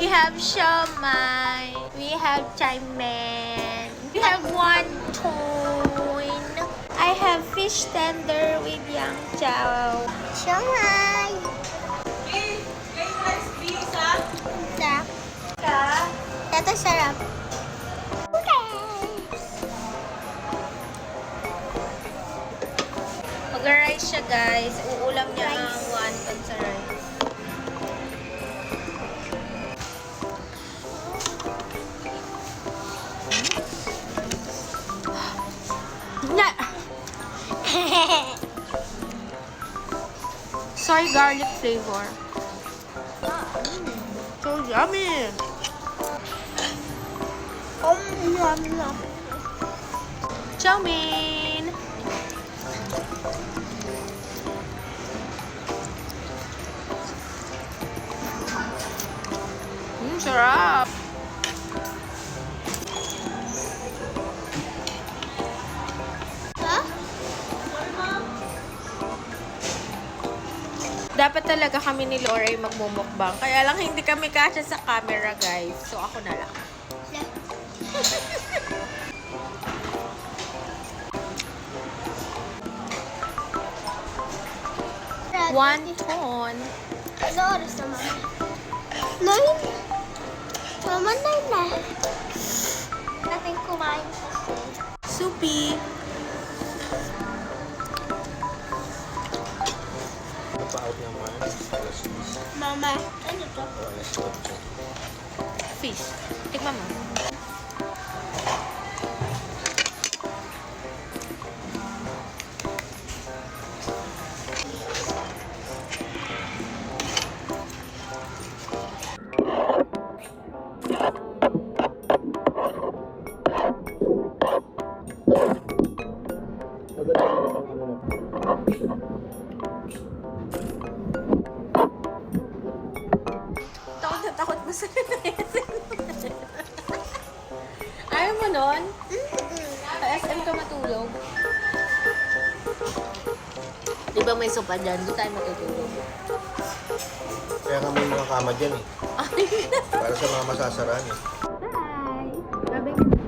We have siomai. We have chaimen. We have wonton. I have fish tender with yang chow. Siomai. Sarap. Ito sarap. Mag-rice siya, guys. Uulam niya ang wonton sa rice. Soy garlic flavor. So yummy. Yummy. Chow mein. Sarap. Dapat talaga kami ni Laura ay magmumukbang. Kaya lang hindi kami kasya sa camera, guys. So, ako na lang. Wonton. Ano oras na, Mama? 9? Mama, 9 na. Natin kumain kasi. Soupy. Pa-out naman. Alas 10. Mama, ano to? Alas 8. Fish. Tikman mo. Takot na takot mo sa Ayaw mo nun? Sa SM ka matulog. Di ba may sopa dyan? Doon tayo matutulog. Kaya nga may mga kama dyan eh. Para sa mga masasaraan eh. Bye! Babay